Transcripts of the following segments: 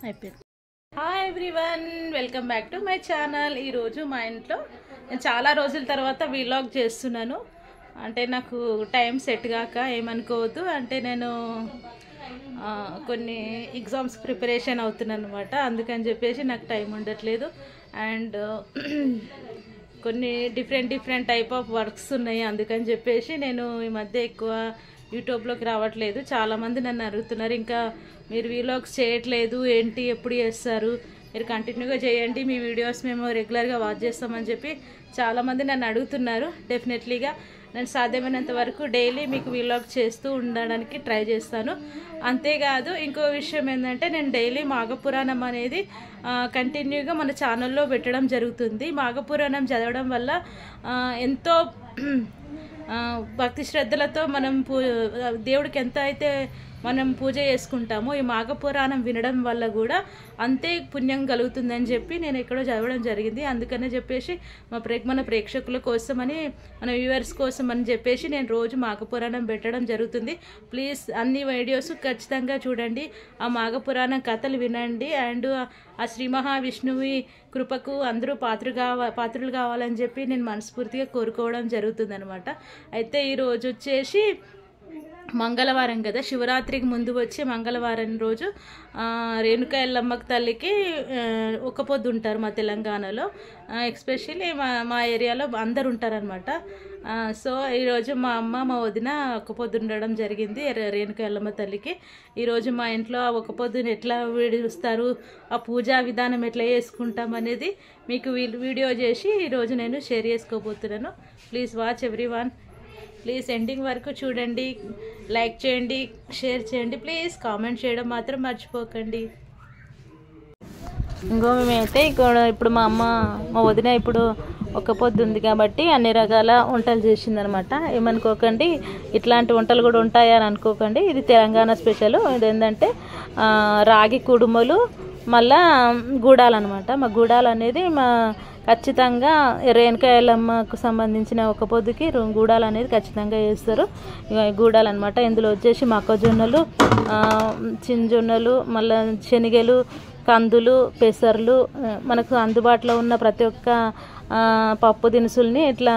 అయిపోయింది. Hi everyone, welcome back to my channel. ఈరోజు మా ఇంట్లో నేను చాలా రోజుల తర్వాత వీలాగ్ చేస్తున్నాను. అంటే నాకు టైం సెట్ కాక ఏమనుకోవద్దు. అంటే నేను కొన్ని ఎగ్జామ్స్ ప్రిపరేషన్ అవుతున్నాను అనమాట. అందుకని చెప్పేసి నాకు టైం ఉండట్లేదు. అండ్ కొన్ని డిఫరెంట్ టైప్ ఆఫ్ వర్క్స్ ఉన్నాయి. అందుకని చెప్పేసి నేను ఈ మధ్య ఎక్కువ యూట్యూబ్లోకి రావట్లేదు. చాలామంది నన్ను అడుగుతున్నారు, ఇంకా మీరు వీలాగ్స్ చేయట్లేదు ఏంటి, ఎప్పుడు చేస్తారు, మీరు కంటిన్యూగా చేయండి, మీ వీడియోస్ మేము రెగ్యులర్గా వాచ్ చేస్తామని చెప్పి చాలామంది నన్ను అడుగుతున్నారు. డెఫినెట్లీగా నేను సాధ్యమైనంత వరకు డైలీ మీకు వీలాగ్ చేస్తూ ఉండడానికి ట్రై చేస్తాను. అంతేకాదు ఇంకో విషయం ఏంటంటే, నేను డైలీ మాఘపురాణం అనేది కంటిన్యూగా మన ఛానల్లో పెట్టడం జరుగుతుంది. మాఘపురాణం చదవడం వల్ల ఎంతో భక్తి శ్రద్ధలతో మనం దేవుడికి ఎంత అయితే మనం పూజ చేసుకుంటామో, ఈ మాఘపురాణం వినడం వల్ల కూడా అంతే పుణ్యం కలుగుతుందని చెప్పి నేను ఎక్కడో చదవడం జరిగింది. అందుకనే చెప్పేసి మన ప్రేక్షకుల కోసమని, మన వ్యూవర్స్ కోసం అని చెప్పేసి నేను రోజు మాఘపురాణం పెట్టడం జరుగుతుంది. ప్లీజ్ అన్ని వీడియోస్ ఖచ్చితంగా చూడండి, ఆ మాఘపురాణం కథలు వినండి. అండ్ ఆ శ్రీ మహావిష్ణువి కృపకు అందరూ పాత్రులు కావాలని చెప్పి నేను మనస్ఫూర్తిగా కోరుకోవడం జరుగుతుంది అనమాట. అయితే ఈరోజు వచ్చేసి మంగళవారం కదా, శివరాత్రికి ముందు వచ్చే మంగళవారం రోజు రేణుకా ఎల్లమ్మకి తల్లికి ఒక పొద్దు ఉంటారు మా తెలంగాణలో. ఎస్పెషల్లీ మా ఏరియాలో అందరు ఉంటారనమాట. సో ఈరోజు మా అమ్మ మా వదిన ఒక పొద్దు ఉండడం జరిగింది రేణుకా ఎల్లమ్మ తల్లికి. ఈరోజు మా ఇంట్లో ఒక పొద్దుని ఎట్లా విడుస్తారు, ఆ పూజా విధానం ఎట్లా చేసుకుంటాం అనేది మీకు వీడియో చేసి ఈరోజు నేను షేర్ చేసుకోబోతున్నాను. Please watch everyone. Please ending వరకు చూడండి, లైక్ చేయండి, షేర్ చేయండి, ప్లీజ్ కామెంట్ చేయడం మాత్రం మర్చిపోకండి. ఇంకో మేమైతే ఇప్పుడు మా వదిన ఇప్పుడు ఒక పొద్దు ఉంది కాబట్టి అన్ని రకాల వంటలు చేసిందనమాట. ఏమనుకోకండి, ఇట్లాంటి వంటలు కూడా ఉంటాయని అనుకోకండి. ఇది తెలంగాణ స్పెషల్. ఇదేంటంటే రాగి కుడుములు, మళ్ళా గూడాలన్నమాట. మా గూడాలు అనేది ఖచ్చితంగా రేణుకా ఎల్లమ్మకు సంబంధించిన ఒక పొద్దుకి గూడాలు అనేది ఖచ్చితంగా చేస్తారు. గూడాలు అనమాట. ఇందులో వచ్చేసి మొక్కజొన్నలు, చిన్నజొన్నలు, మళ్ళీ శనగలు, కందులు, పెసర్లు, మనకు అందుబాటులో ఉన్న ప్రతి ఒక్క పప్పు దినుసుల్ని ఇట్లా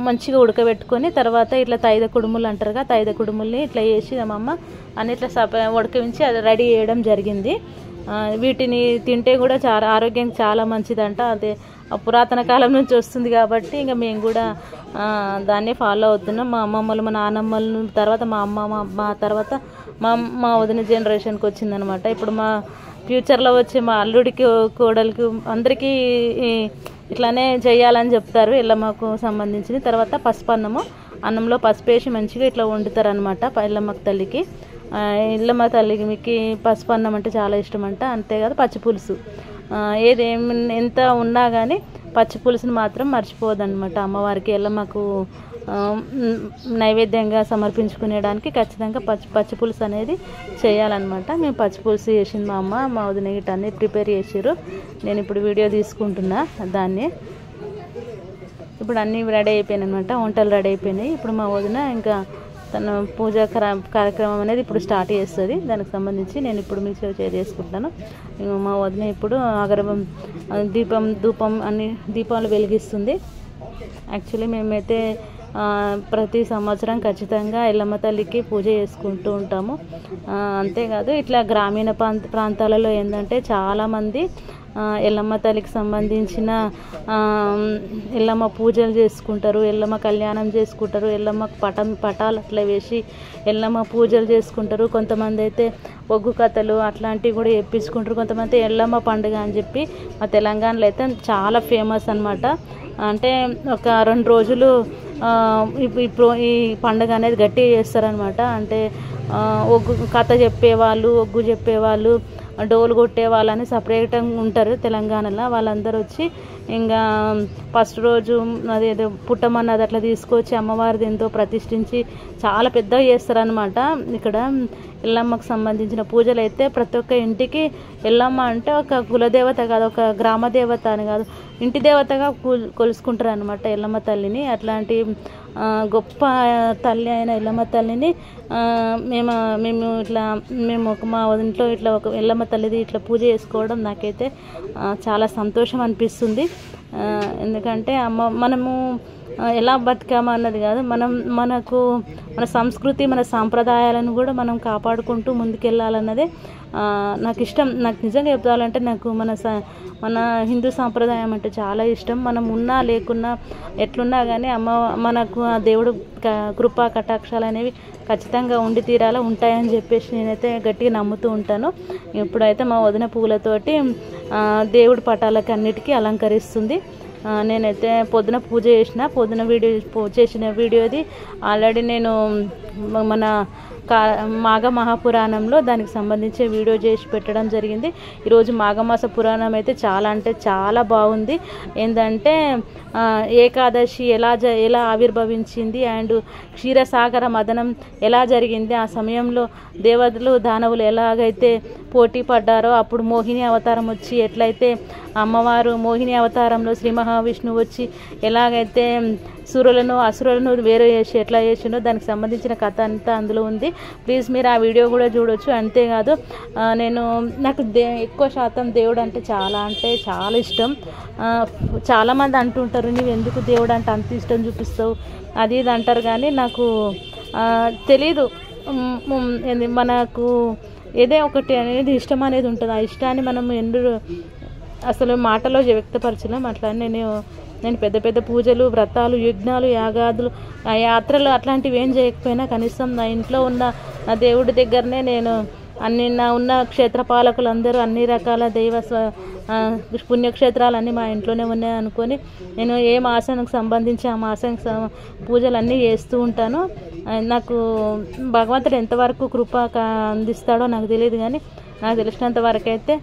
మంచిగా ఉడకబెట్టుకొని తర్వాత ఇట్లా తైద కుడుములు అంటారుగా, తైద కుడుముల్ని ఇట్లా వేసి మా అమ్మ అన్ని ఇట్లా ఉడకవించి అది రెడీ చేయడం జరిగింది. వీటిని తింటే కూడా చాలా ఆరోగ్యానికి చాలా మంచిదంట. అదే పురాతన కాలం నుంచి వస్తుంది కాబట్టి ఇంకా మేము కూడా దాన్ని ఫాలో అవుతున్నాం. మా అమ్మమ్మలు, మా నాన్నమ్మలు, తర్వాత మా అమ్మ తర్వాత మా వదిన జనరేషన్కి వచ్చిందనమాట. ఇప్పుడు మా ఫ్యూచర్లో వచ్చే మా అల్లుడికి, కోడలికి అందరికీ ఇట్లానే చేయాలని చెప్తారు ఎల్లమ్మకు సంబంధించింది. తర్వాత పసుపు అన్నంలో పసుపు వేసి మంచిగా ఇట్లా వండుతారనమాట ఎల్లమ్మకు తల్లికి. ఎల్లమ్మ తల్లికి మీకు పసుపు అన్నం అంటే చాలా ఇష్టం అంట. అంతేకాదు పచ్చిపులుసు, ఎంత ఉన్నా కానీ పచ్చిపులుసుని మాత్రం మర్చిపోదన్నమాట. అమ్మవారికి ఎల్లమ్మకు నైవేద్యంగా సమర్పించుకునేడానికి ఖచ్చితంగా పచ్చిపులుసు అనేది చేయాలన్నమాట. మేము పచ్చిపులుసు చేసింది మా వదిన గిట్ట అన్నీ ప్రిపేర్ చేసారు. నేను ఇప్పుడు వీడియో తీసుకుంటున్నా దాన్ని. ఇప్పుడు అన్నీ రెడీ అయిపోయినాయి అనమాట, వంటలు రెడీ అయిపోయినాయి. ఇప్పుడు మా వదిన ఇంకా తన పూజా కార్యక్రమం అనేది ఇప్పుడు స్టార్ట్ చేస్తుంది. దానికి సంబంధించి నేను ఇప్పుడు మీకు షేర్ చేసుకుంటాను. మా వదిన ఇప్పుడు ధూపం అన్ని దీపాలు వెలిగిస్తుంది. యాక్చువల్లీ మేమైతే ప్రతి సంవత్సరం ఖచ్చితంగా ఎల్లమ్మ తల్లికి పూజ చేసుకుంటూ ఉంటాము. అంతేకాదు ఇట్లా గ్రామీణ ప్రాంతాలలో ఏంటంటే చాలామంది ఎల్లమ్మ తల్లికి సంబంధించిన ఎల్లమ్మ పూజలు చేసుకుంటారు, ఎల్లమ్మ కళ్యాణం చేసుకుంటారు, ఎల్లమ్మ పటాలు అట్లా వేసి ఎల్లమ్మ పూజలు చేసుకుంటారు. కొంతమంది అయితే ఒగ్గు కథలు అట్లాంటివి కూడా చెప్పించుకుంటారు. కొంతమంది ఎల్లమ్మ పండుగ అని చెప్పి మా తెలంగాణలో అయితే చాలా ఫేమస్ అనమాట. అంటే ఒక 2 రోజులు ఇప్పుడు ఈ పండుగ అనేది గట్టిగా చేస్తారనమాట. అంటే ఒగ్గు కథ చెప్పేవాళ్ళు, ఒగ్గు చెప్పేవాళ్ళు, డోలు కొట్టే వాళ్ళని సపరేట్గా ఉంటారు తెలంగాణలో. వాళ్ళందరూ వచ్చి ఇంకా ఫస్ట్ రోజు అదేదో పుట్టమన్నది అట్లా తీసుకొచ్చి అమ్మవారిది ఎంతో ప్రతిష్ఠించి చాలా పెద్దగా చేస్తారనమాట. ఇక్కడ ఎల్లమ్మకు సంబంధించిన పూజలు అయితే ప్రతి ఒక్క ఇంటికి ఎల్లమ్మ అంటే ఒక కులదేవత కాదు, ఒక గ్రామ దేవత అని కాదు, ఇంటి దేవతగా కొలుసుకుంటారు అనమాట ఎల్లమ్మ తల్లిని. అట్లాంటి గొప్ప తల్లి అయిన ఎల్లమ్మ తల్లిని మేము మా ఇంట్లో ఇట్లా ఒక ఎల్లమ్మ తల్లిది ఇట్లా పూజ చేసుకోవడం నాకైతే చాలా సంతోషం అనిపిస్తుంది. ఎందుకంటే మనము ఎలా బతికామా అన్నది కాదు, మన సంస్కృతి మన సాంప్రదాయాలను కూడా మనం కాపాడుకుంటూ ముందుకెళ్ళాలన్నదే నాకు ఇష్టం. నాకు నిజంగా చెప్పాలంటే నాకు మన హిందూ సాంప్రదాయం అంటే చాలా ఇష్టం. మనం ఉన్నా లేకున్నా ఎట్లున్నా కానీ మనకు ఆ దేవుడు కృపా కటాక్షాలు అనేవి ఖచ్చితంగా ఉండి తీరాలా ఉంటాయని చెప్పేసి నేనైతే గట్టిగా నమ్ముతూ ఉంటాను. ఇప్పుడైతే మా వదిన పూలతోటి దేవుడి పటాలకి అన్నిటికీ అలంకరిస్తుంది. నేనైతే పొద్దున పూజ చేసిన వీడియోది ఆల్రెడీ నేను మన మాఘ మహాపురాణంలో దానికి సంబంధించి వీడియో చేసి పెట్టడం జరిగింది. ఈరోజు మాఘమాస పురాణం అయితే చాలా అంటే చాలా బాగుంది. ఏంటంటే ఏకాదశి ఎలా ఆవిర్భవించింది అండ్ క్షీరసాగర మదనం ఎలా జరిగింది, ఆ సమయంలో దేవతలు దానవులు ఎలాగైతే పోటీ పడ్డారో, అప్పుడు మోహిని అవతారం వచ్చి ఎట్లయితే అమ్మవారు మోహిని అవతారంలో శ్రీ మహావిష్ణువు వచ్చి ఎలాగైతే అసురులను వేరే చేసి ఎట్లా చేసిండో దానికి సంబంధించిన కథ అంతా అందులో ఉంది. ప్లీజ్ మీరు ఆ వీడియో కూడా చూడొచ్చు. అంతేకాదు నాకు ఎక్కువ శాతం దేవుడు అంటే చాలా ఇష్టం. చాలామంది అంటుంటారు, నీవు ఎందుకు దేవుడు అంటే అంత ఇష్టం చూపిస్తావు అది ఇది అంటారు, కానీ నాకు తెలీదు. మనకు ఏదో ఒకటి అనేది ఇష్టం అనేది ఉంటుంది. ఆ ఇష్టాన్ని మనం అసలు మాటలో వ్యక్తపరచలేం. అట్లా నేను పెద్ద పెద్ద పూజలు, వ్రతాలు, యజ్ఞాలు, యాత్రలు అట్లాంటివి ఏం చేయకపోయినా కనీసం నా ఇంట్లో ఉన్న నా దేవుడి దగ్గరనే నేను నా ఉన్న క్షేత్రపాలకులందరూ అన్ని రకాల పుణ్యక్షేత్రాలన్నీ మా ఇంట్లోనే ఉన్నాయి అనుకొని నేను ఏ మాసానికి సంబంధించి ఆ మాసానికి పూజలన్నీ చేస్తూ ఉంటాను. నాకు భగవంతుడు ఎంతవరకు కృప అందిస్తాడో నాకు తెలియదు, కానీ నాకు తెలిసినంత వరకు అయితే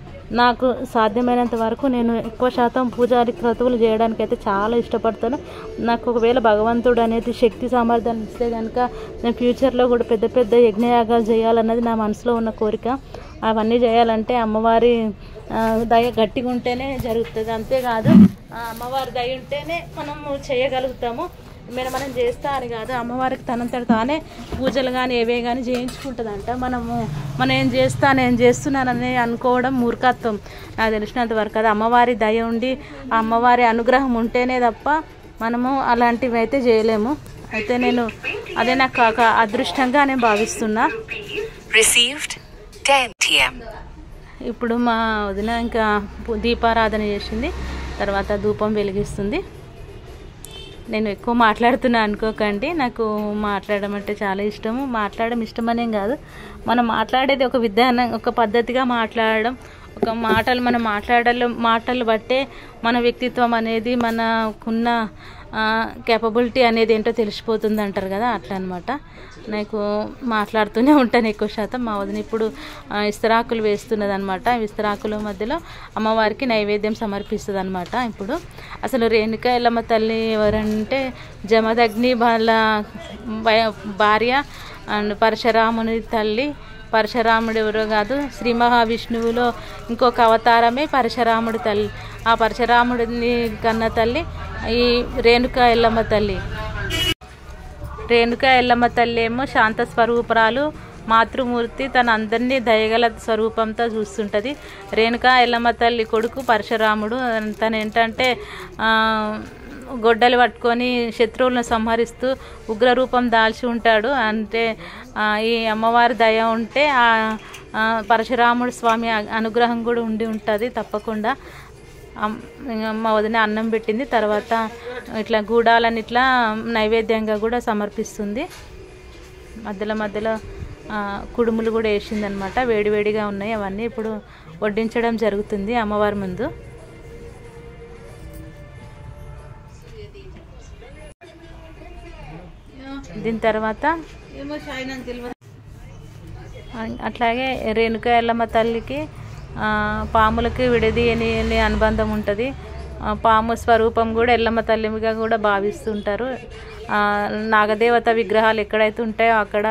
నాకు సాధ్యమైనంత వరకు నేను ఎక్కువ శాతం పూజారి క్రతువులు చేయడానికి అయితే చాలా ఇష్టపడతాను. నాకు ఒకవేళ భగవంతుడు అనేది శక్తి సామర్థ్యాన్ని ఇస్తే కనుక నేను ఫ్యూచర్లో కూడా పెద్ద పెద్ద యజ్ఞయాగాలు చేయాలన్నది నా మనసులో ఉన్న కోరిక. అవన్నీ చేయాలంటే అమ్మవారి దయ గట్టిగా ఉంటేనే జరుగుతుంది. అంతేకాదు అమ్మవారి దయ ఉంటేనే మనము చేయగలుగుతాము. మనం చేస్తా అని కాదు, అమ్మవారికి తనంతట తానే పూజలు కానీ ఏవే కానీ చేయించుకుంటుందంట. మనం నేను చేస్తున్నానని అనుకోవడం మూర్ఖత్వం నాకు తెలిసినంత వరకు. అది అమ్మవారి దయ ఉండి అమ్మవారి అనుగ్రహం ఉంటేనే తప్ప మనము అలాంటివి అయితే చేయలేము. అయితే అదే నాకు అదృష్టంగా నేను భావిస్తున్నా. ఇప్పుడు మా వదిన ఇంకా దీపారాధన చేసింది, తర్వాత ధూపం వెలిగిస్తుంది. నేను ఎక్కువ మాట్లాడుతున్నా అనుకోకండి, నాకు మాట్లాడడం అంటే చాలా ఇష్టము. మాట్లాడడం ఇష్టమనేం కాదు, మనం మాట్లాడేది ఒక విధానం, ఒక పద్ధతిగా మాట్లాడడం, మనం మాటలు బట్టే మన వ్యక్తిత్వం అనేది మనకున్న కేపబిలిటీ అనేది ఏంటో తెలిసిపోతుంది అంటారు కదా, అట్లా అనమాట. నాకు మాట్లాడుతూనే ఉంటాను ఎక్కువ శాతం. మా వదిన ఇప్పుడు ఇస్తరాకులు వేస్తున్నది అనమాట. విస్తరాకుల మధ్యలో అమ్మవారికి నైవేద్యం సమర్పిస్తుంది అనమాట. ఇప్పుడు అసలు రేణుకా ఎల్లమ్మ తల్లి ఎవరంటే జమదగ్ని వాళ్ళ భార్య అండ్ పరశురాముని తల్లి. పరశురాముడు ఎవరో కాదు, శ్రీ మహావిష్ణువులో ఇంకొక అవతారమే పరశురాముడి తల్లి. ఆ పరశురాముడిని కన్న తల్లి ఈ రేణుకా ఎల్లమ్మ తల్లి. రేణుకా ఎల్లమ్మ తల్లి ఏమో శాంత స్వరూపరాలు, మాతృమూర్తి, తన అందరినీ దయగల స్వరూపంతో చూస్తుంటుంది. రేణుకా ఎల్లమ్మ తల్లి కొడుకు పరశురాముడు. తను ఏంటంటే గొడ్డలు పట్టుకొని శత్రువులను సంహరిస్తూ ఉగ్రరూపం దాల్చి ఉంటాడు. అంటే ఈ అమ్మవారి దయ ఉంటే పరశురాముడు స్వామి అనుగ్రహం కూడా ఉండి ఉంటుంది తప్పకుండా. మా వదిన అన్నం పెట్టింది, తర్వాత ఇట్లా గూడాలని ఇట్లా నైవేద్యంగా కూడా సమర్పిస్తుంది. మధ్యలో కుడుములు కూడా వేసిందనమాట, వేడివేడిగా ఉన్నాయి. అవన్నీ ఇప్పుడు వడ్డించడం జరుగుతుంది అమ్మవారి ముందు. దీని తర్వాత అట్లాగే రేణుకా ఎల్లమ్మ తల్లికి పాములకి విడది అని అనుబంధం ఉంటుంది. పాము స్వరూపం కూడా ఎల్లమ్మ తల్లిగా కూడా భావిస్తుంటారు. నాగదేవత విగ్రహాలు ఎక్కడైతే ఉంటాయో అక్కడ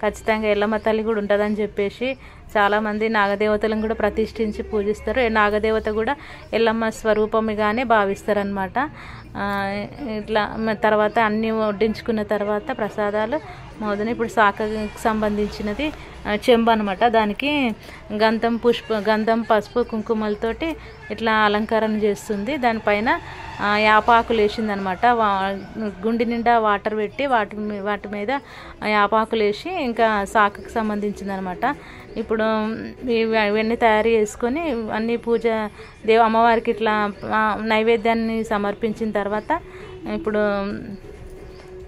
ఖచ్చితంగా ఎల్లమ్మ తల్లి కూడా ఉంటుందని చెప్పేసి చాలామంది నాగదేవతలను కూడా ప్రతిష్ఠించి పూజిస్తారు. నాగదేవత కూడా ఎల్లమ్మ స్వరూపముగానే భావిస్తారనమాట. ఇట్లా తర్వాత అన్నీ వడ్డించుకున్న తర్వాత ప్రసాదాలు మోదన ఇప్పుడు శాఖకి సంబంధించినది చెంబు అనమాట. దానికి గంధం పసుపు కుంకుమలతోటి ఇట్లా అలంకరణ చేస్తుంది. దానిపైన యాపాకులు వేసిందనమాట. గుండి నిండా వాటర్ పెట్టి వాటి మీద యాపాకులు వేసి ఇంకా శాఖకు సంబంధించిందనమాట. ఇప్పుడు ఇవన్నీ తయారు చేసుకొని అన్ని పూజ అమ్మవారికి ఇట్లా నైవేద్యాన్ని సమర్పించిన తర్వాత ఇప్పుడు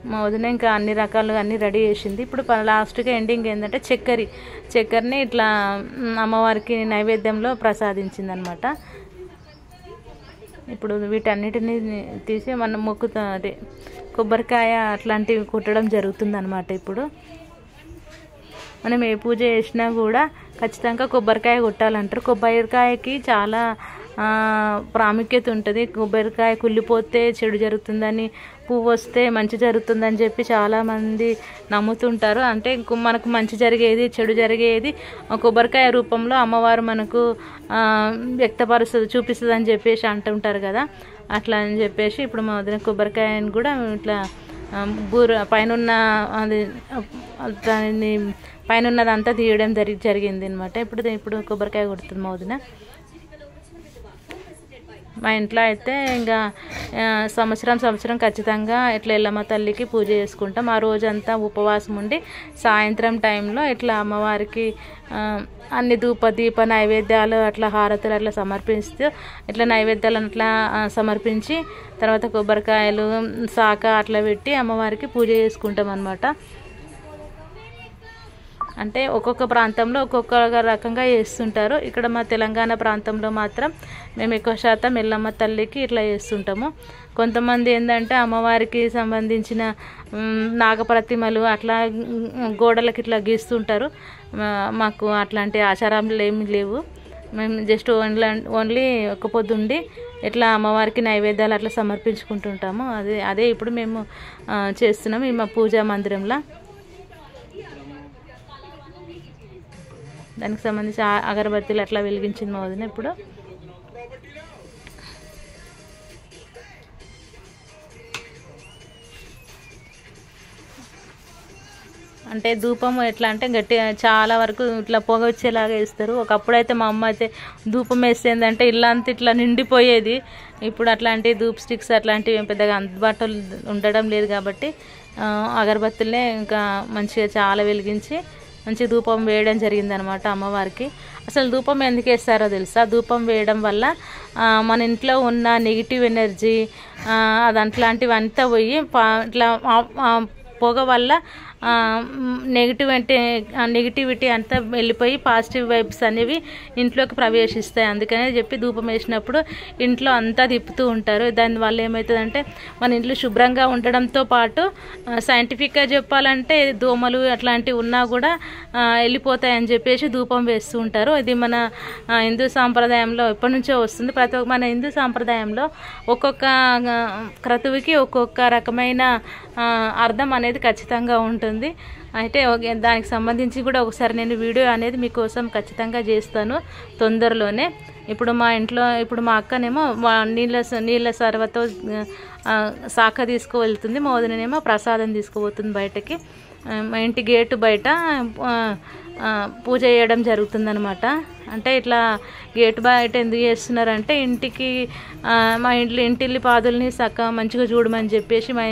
మా వదిన ఇంకా అన్ని రకాలుగా అన్నీ రెడీ చేసింది. ఇప్పుడు లాస్ట్గా ఎండింగ్ ఏంటంటే చక్కెరని ఇట్లా అమ్మవారికి నైవేద్యంలో ప్రసాదించింది అనమాట. ఇప్పుడు వీటన్నిటిని తీసి మనం మొక్కుతుంది కొబ్బరికాయ అట్లాంటివి కుట్టడం జరుగుతుందన్నమాట. ఇప్పుడు మనం ఏ పూజ చేసినా కూడా ఖచ్చితంగా కొబ్బరికాయ కొట్టాలంటారు. కొబ్బరికాయకి చాలా ప్రాముఖ్యత ఉంటుంది. కొబ్బరికాయ కుళ్ళిపోతే చెడు జరుగుతుందని, పువ్వు వస్తే మంచి జరుగుతుందని చెప్పి చాలామంది నమ్ముతుంటారు. అంటే మనకు మంచి జరిగేది చెడు జరిగేది కొబ్బరికాయ రూపంలో అమ్మవారు మనకు చూపిస్తుంది అని చెప్పేసి అంటుంటారు కదా. అట్లా అని చెప్పేసి ఇప్పుడు మా వదిన కొబ్బరికాయని కూడా ఇట్లా పైన అది దాన్ని పైన ఉన్నదంతా తీయడం జరిగింది అనమాట. ఇప్పుడు కొబ్బరికాయ కొడుతుంది మా వదిన. మా ఇంట్లో అయితే ఇంకా సంవత్సరం ఖచ్చితంగా ఇట్లా ఎల్లమ్మ తల్లికి పూజ చేసుకుంటాం. ఆ రోజంతా ఉపవాసం ఉండి సాయంత్రం టైంలో ఇట్లా అమ్మవారికి అన్ని దీప నైవేద్యాలు అట్లా హారతులు అట్లా సమర్పిస్తూ ఇట్లా నైవేద్యాలను అట్లా సమర్పించి తర్వాత కొబ్బరికాయలు శాఖ అట్లా పెట్టి అమ్మవారికి పూజ చేసుకుంటాం అన్నమాట. అంటే ఒక్కొక్క ప్రాంతంలో ఒక్కొక్క రకంగా చేస్తుంటారు. ఇక్కడ మా తెలంగాణ ప్రాంతంలో మాత్రం మేము ఎక్కువ శాతం ఎల్లమ్మ తల్లికి ఇట్లా చేస్తుంటాము. కొంతమంది ఏంటంటే అమ్మవారికి సంబంధించిన నాగప్రతిమలు అట్లా గోడలకి ఇట్లా గీస్తుంటారు. మాకు అట్లాంటి ఆచారాలు ఏమి లేవు. మేము జస్ట్ ఓన్లీ ఒక పొద్దుండి ఇట్లా అమ్మవారికి నైవేద్యాలు అట్లా సమర్పించుకుంటుంటాము. అదే ఇప్పుడు మేము చేస్తున్నాము ఈ మా పూజా మందిరంలో. దానికి సంబంధించి అగరబత్తీలు అట్లా వెలిగించింది మా వదిన. ఇప్పుడు అంటే ధూపం ఎట్లా అంటే గట్టిగా చాలా వరకు ఇట్లా పొగ వచ్చేలాగా వేస్తారు. ఒకప్పుడైతే మా అమ్మ అయితే ధూపం వేసేందంటే ఇల్లంతా ఇట్లా నిండిపోయేది. ఇప్పుడు అట్లాంటి ధూప్ స్టిక్స్ అట్లాంటివి పెద్దగా అందుబాటులో ఉండడం లేదు కాబట్టి అగరబత్తులనే ఇంకా మంచిగా చాలా వెలిగించి మంచి ధూపం వేయడం జరిగిందనమాట అమ్మవారికి. అసలు ధూపం ఎందుకు వేస్తారో తెలుసా? ధూపం వేయడం వల్ల మన ఇంట్లో ఉన్న నెగిటివ్ ఎనర్జీ అట్లాంటివంతా పోయి ఇట్లా పొగ వల్ల నెగిటివిటీ అంతా వెళ్ళిపోయి పాజిటివ్ వైబ్స్ అనేవి ఇంట్లోకి ప్రవేశిస్తాయి. అందుకనే చెప్పి ధూపం వేసినప్పుడు ఇంట్లో అంతా తిప్పుతూ ఉంటారు. దానివల్ల ఏమవుతుందంటే మన ఇంట్లో శుభ్రంగా ఉండడంతో పాటు సైంటిఫిక్గా చెప్పాలంటే దోమలు అట్లాంటివి ఉన్నా కూడా వెళ్ళిపోతాయని చెప్పేసి ధూపం వేస్తూ ఉంటారు. ఇది మన హిందూ సాంప్రదాయంలో ఎప్పటి నుంచో వస్తుంది. మన హిందూ సాంప్రదాయంలో ఒక్కొక్క క్రతువుకి ఒక్కొక్క రకమైన అర్థం అనేది ఖచ్చితంగా ఉంటుంది. అయితే దానికి సంబంధించి కూడా ఒకసారి నేను వీడియో అనేది మీకోసం ఖచ్చితంగా చేస్తాను తొందరలోనే. ఇప్పుడు మా ఇంట్లో మా అక్కనేమో నీళ్ళ సర్వతో శాఖ తీసుకువెళ్తుంది. మా వదినేమో ప్రసాదం తీసుకుపోతుంది బయటకి. మా ఇంటి గేటు బయట పూజ చేయడం జరుగుతుందనమాట. అంటే ఇట్లా గేటు బయట ఎందుకు చేస్తున్నారంటే ఇంటికి మా ఇంటిల్లి పాదుల్ని మంచిగా చూడమని చెప్పేసి, మా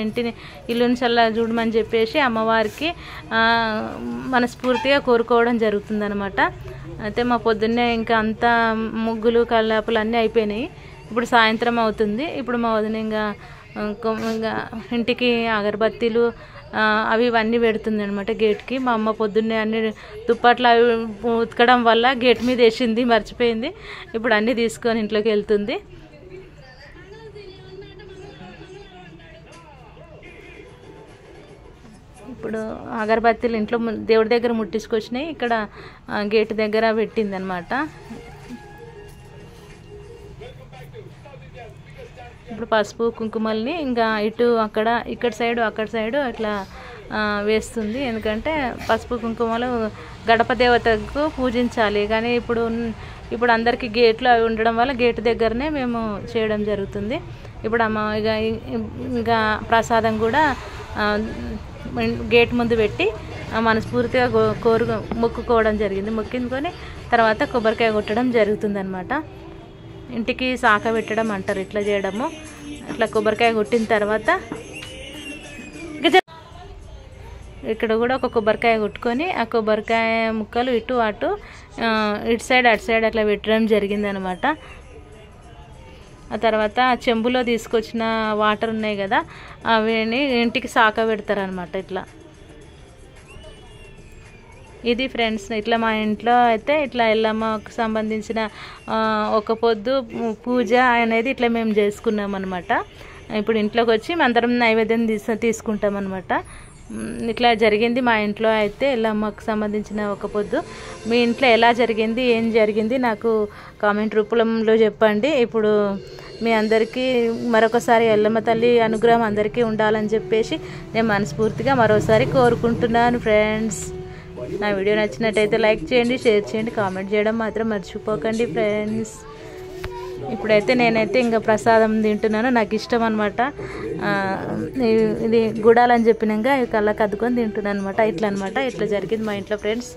ఇల్లుని చల్లగా చూడమని చెప్పేసి అమ్మవారికి మనస్ఫూర్తిగా కోరుకోవడం జరుగుతుందనమాట. అయితే మా పొద్దున్నే ఇంకా అంతా ముగ్గులు కల్లాపులు అన్నీ అయిపోయినాయి. ఇప్పుడు సాయంత్రం అవుతుంది. ఇప్పుడు మా వదిన ఇంకా ఇంటికి అగరబత్తీలు ఇవన్నీ పెడుతుంది అనమాట గేట్కి. మా అమ్మ పొద్దున్నే అన్ని దుప్పట్లు అవి ఉతకడం వల్ల గేట్ మీద వేసింది, మర్చిపోయింది. ఇప్పుడు అన్నీ తీసుకొని ఇంట్లోకి వెళ్తుంది. ఇప్పుడు అగరబత్తీలు ఇంట్లో దేవుడి దగ్గర ముట్టించుకొచ్చినాయి, ఇక్కడ గేట్ దగ్గర పెట్టింది అనమాట. ఇప్పుడు పసుపు కుంకుమల్ని ఇంకా ఇక్కడ సైడు అక్కడ సైడు అట్లా వేస్తుంది. ఎందుకంటే పసుపు కుంకుమలు గడప దేవతకు పూజించాలి. కానీ ఇప్పుడు అందరికీ గేట్లు అవి ఉండడం వల్ల గేటు దగ్గరనే మేము చేయడం జరుగుతుంది. ఇప్పుడు ఇంకా ప్రసాదం కూడా గేట్ ముందు పెట్టి మనస్ఫూర్తిగా మొక్కుకోవడం జరిగింది. మొక్కుకొని తర్వాత కొబ్బరికాయ కొట్టడం జరుగుతుంది అన్నమాట. ఇంటికి శాఖ పెట్టడం అంటారు ఇట్లా చేయడము. ఇట్లా కొబ్బరికాయ కొట్టిన తర్వాత ఇక్కడ కూడా ఒక కొబ్బరికాయ కొట్టుకొని ఆ కొబ్బరికాయ ముక్కలు ఇటు అటు సైడ్ అటు సైడ్ అట్లా పెట్టడం జరిగింది అనమాట. ఆ తర్వాత చెంబులో తీసుకొచ్చిన వాటర్ ఉన్నాయి కదా, అవిని ఇంటికి శాఖ పెడతారనమాట. ఇట్లా ఇది ఫ్రెండ్స్, ఇట్లా మా ఇంట్లో అయితే ఇట్లా ఎల్లమ్మకు సంబంధించిన ఒక పొద్దు పూజ అనేది ఇట్లా మేము చేసుకున్నాం అనమాట. ఇప్పుడు ఇంట్లోకి వచ్చి అందరం నైవేద్యం తీసుకుంటాం అనమాట. ఇట్లా జరిగింది మా ఇంట్లో అయితే ఎల్లమ్మకు సంబంధించిన ఒక పొద్దు. మీ ఇంట్లో ఎలా జరిగింది, ఏం జరిగింది నాకు కామెంట్ రూపంలో చెప్పండి. ఇప్పుడు మీ అందరికీ మరొకసారి ఎల్లమ్మ తల్లి అనుగ్రహం అందరికీ ఉండాలని చెప్పేసి నేను మనస్ఫూర్తిగా మరోసారి కోరుకుంటున్నాను ఫ్రెండ్స్. నా వీడియో నచ్చినట్టయితే లైక్ చేయండి, షేర్ చేయండి, కామెంట్ చేయడం మాత్రం మర్చిపోకండి ఫ్రెండ్స్. ఇప్పుడైతే నేనైతే ఇంకా ప్రసాదం తింటున్నాను, నాకు ఇష్టం అనమాట. ఇది గుడాలని చెప్పినాక కళ్ళకి అద్దుకొని తింటున్నాను అనమాట. ఇట్లా జరిగింది మా ఇంట్లో friends.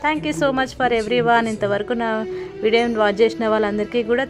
Thank you so much for every one. ఇంతవరకు నా వీడియోని వాచ్ చేసిన వాళ్ళందరికీ కూడా